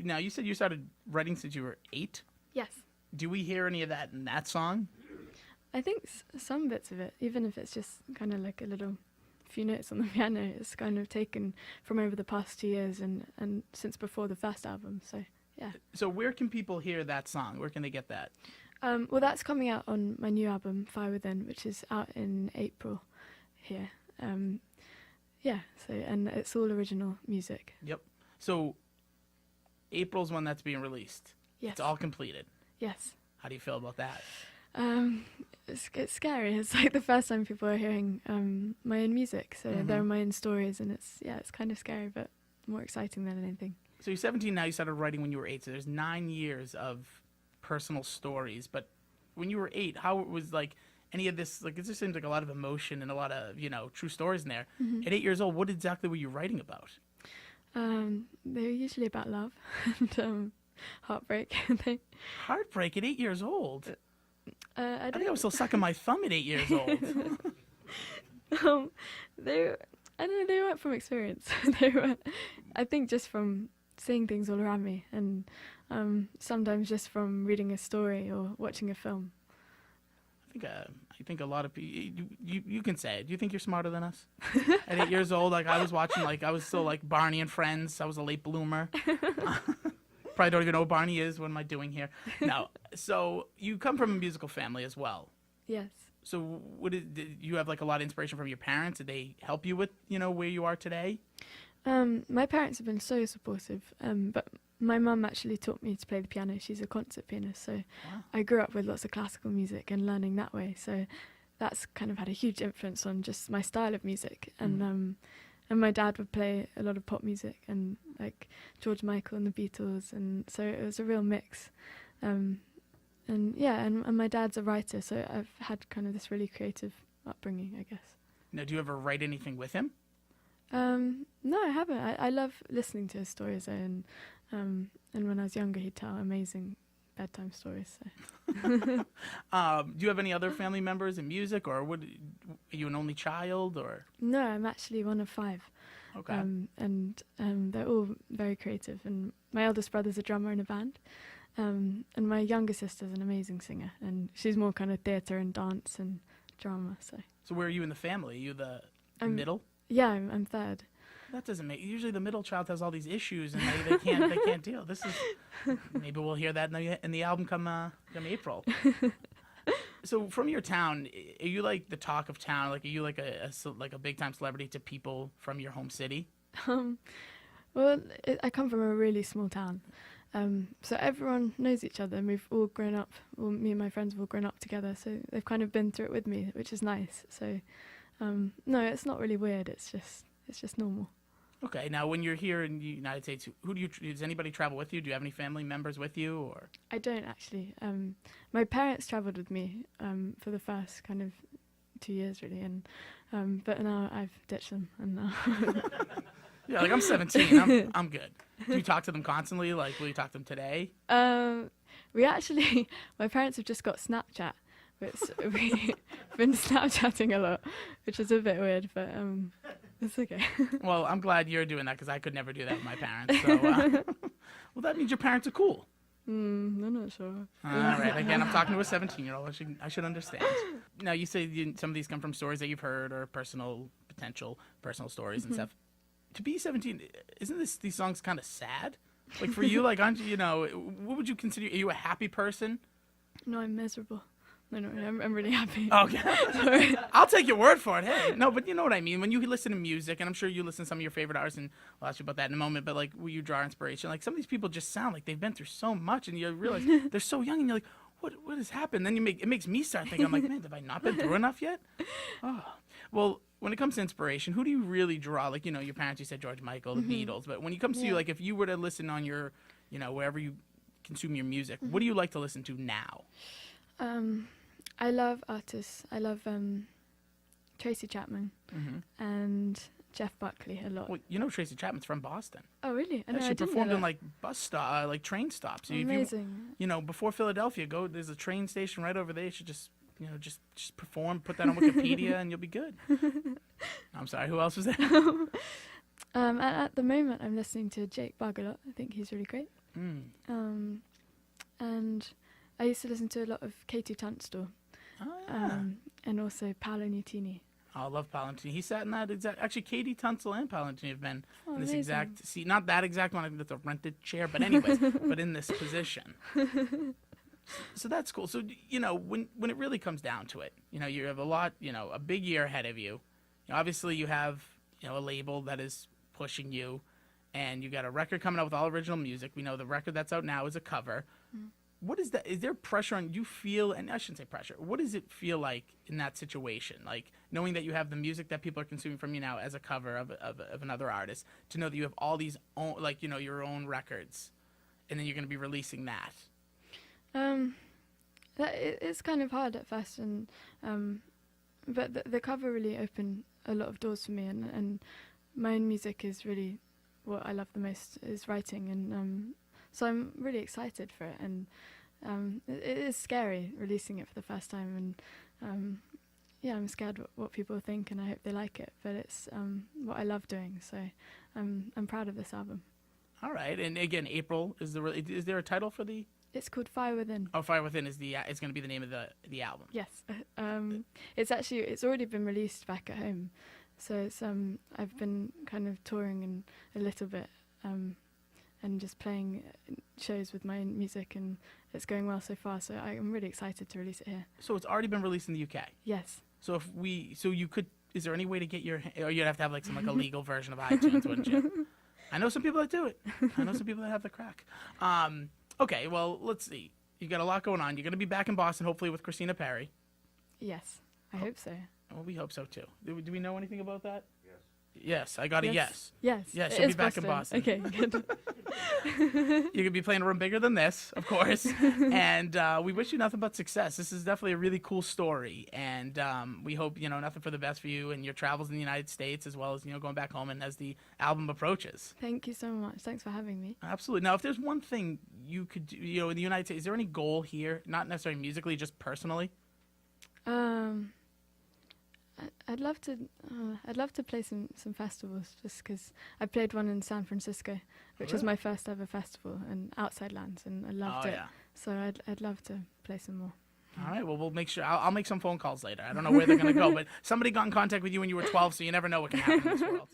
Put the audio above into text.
you said you started writing since you were 8. Yes. Do we hear any of that in that song? I think some bits of it, even if it's just kind of like a little few notes on the piano, it's kind of taken from over the past 2 years and since before the first album. So, yeah. So where can people hear that song? Where can they get that? Well, that's coming out on my new album, Fire Within, which is out in April here. Yeah, so, and it's all original music. Yep. So April's when that's being released. Yes. It's all completed. Yes. How do you feel about that? It's scary. It's like the first time people are hearing my own music, so they're my own stories, and it's kind of scary, but more exciting than anything. So you're 17 now. You started writing when you were 8. So there's 9 years of personal stories. But when you were 8, how it was like any of this? Like it just seems like a lot of emotion and a lot of true stories in there. At 8 years old, what exactly were you writing about? They're usually about love and heartbreak. Heartbreak at 8 years old. I think I was still sucking my thumb at 8 years old. I don't know, they weren't from experience. They were, I think, just from seeing things all around me, and sometimes just from reading a story or watching a film. I think a lot of people. You can say it. Do you think you're smarter than us? At 8 years old, like I was watching, like I was still like Barney and Friends. I was a late bloomer. Probably don't even know who Barney is. What am I doing here? No. So you come from a musical family as well. Yes. So did you have like a lot of inspiration from your parents? Did they help you with where you are today? My parents have been so supportive, but my mum actually taught me to play the piano. She's a concert pianist, so Wow. I grew up with lots of classical music and learning that way. So that's kind of had a huge influence on just my style of music. And my dad would play a lot of pop music and like George Michael and the Beatles, and so it was a real mix. And my dad's a writer, so I've had kind of this really creative upbringing, I guess. Now, do you ever write anything with him? No, I haven't. I love listening to his stories, and when I was younger, he'd tell amazing bedtime stories. So. Do you have any other family members in music, or are you an only child, or? No, I'm actually one of 5. Okay. And they're all very creative. And my eldest brother's a drummer in a band, and my younger sister's an amazing singer, and she's more kind of theatre and dance and drama. So where are you in the family? Are you the middle? Yeah, I'm third. That doesn't make. Usually, the middle child has all these issues, and they can't deal. This is maybe we'll hear that in the album come April. So, from your town, are you like the talk of town? Like, are you like a big time celebrity to people from your home city? Well, I come from a really small town, so everyone knows each other, and we've all grown up. Well, me and my friends have all grown up together, so they've kind of been through it with me, which is nice. So, no, it's not really weird. It's just normal. Okay. Now, when you're here in the United States, does anybody travel with you? Do you have any family members with you, or? I don't actually. My parents travelled with me for the first kind of 2 years, really, and but now I've ditched them, and now. Yeah, like I'm 17. I'm good. Do you talk to them constantly? Like, will you talk to them today? We actually, my parents have just got Snapchat, which we've been Snapchatting a lot, which is a bit weird, but it's okay. Well, I'm glad you're doing that because I could never do that with my parents. So, well, that means your parents are cool. I'm not sure. All right. Again, I'm talking to a 17-year-old. I should understand. Now, you say some of these come from stories that you've heard or personal stories and stuff. To be 17, isn't these songs kind of sad? Like for you, like what would you consider? Are you a happy person? No, I'm miserable. No, I'm really happy. Okay. Sorry. I'll take your word for it. Hey, no, but you know what I mean. When you listen to music, and I'm sure you listen to some of your favorite artists, and I'll ask you about that in a moment, but like where you draw inspiration, like some of these people just sound like they've been through so much, and you realize they're so young, and you're like, what has happened? Then it makes me start thinking, I'm like, man, have I not been through enough yet? Oh, well, when it comes to inspiration, who do you really draw? Like, your parents, you said George Michael, the Beatles, but when it comes to you, like if you were to listen on your, wherever you consume your music, what do you like to listen to now? I love artists. I love Tracy Chapman and Jeff Buckley a lot. Well, Tracy Chapman's from Boston. Oh, really? Yeah, she performed in like like train stops. Amazing. If you, before Philadelphia, there's a train station right over there. You should just perform, put that on Wikipedia, and you'll be good. I'm sorry. Who else was there? At the moment, I'm listening to Jake Bugg a lot. I think he's really great. Mm. And I used to listen to a lot of Katie Tunstall, Oh, yeah. and also Paolo Nutini. Oh, I love Palantini. He sat in that exact. Actually, Katie Tunstall and Palantini have been Oh, in this amazing. exact seat. Not that exact one. I think that's a rented chair. But anyways, but in this position. So that's cool. So when it really comes down to it, you have a lot. A big year ahead of you. Obviously, you have a label that is pushing you, and you got a record coming out with all original music. We know the record that's out now is a cover. What is that? Is there pressure on you feel? And I shouldn't say pressure. What does it feel like in that situation? Like knowing that you have the music that people are consuming from you now as a cover of another artist, to know that you have all these your own records, and then you're going to be releasing that. It's kind of hard at first, and but the cover really opened a lot of doors for me, and my own music is really what I love the most, is writing, and so I'm really excited for it, and it is scary releasing it for the first time, and yeah, I'm scared what people think, and I hope they like it, but it's what I love doing, so I'm proud of this album. All right, and again, April is is there a title for the? It's called Fire Within. Oh, Fire Within is it's going to be the name of the album. Yes, it's already been released back at home, so it's I've been kind of touring a little bit, and just playing shows with my own music, and it's going well so far. So I'm really excited to release it here. So it's already been released in the UK. Yes. So you could. Is there any way to get or you'd have to have like a legal version of iTunes, wouldn't you? I know some people that do it. I know some people that have the crack. Okay, well, let's see. You got a lot going on. You're going to be back in Boston, hopefully, with Christina Perri. Yes, I hope so. Well, we hope so, too. Do we know anything about that? Yes, I got a yes. Yes. Yes, it she'll be is back in Boston. Okay, good. You're going to be playing a room bigger than this, of course. And we wish you nothing but success. This is definitely a really cool story. And we hope, nothing for the best for you and your travels in the United States, as well as, going back home and as the album approaches. Thank you so much. Thanks for having me. Absolutely. Now, if there's one thing you could do, in the United States, is there any goal here, not necessarily musically, just personally? I'd love to play some festivals, just because I played one in San Francisco, which was my first ever festival, and Outside Lands, and I loved it. Yeah. So I'd love to play some more. All right. Well, we'll make sure. I'll make some phone calls later. I don't know where they're going to go, but somebody got in contact with you when you were 12, so you never know what can happen in this world.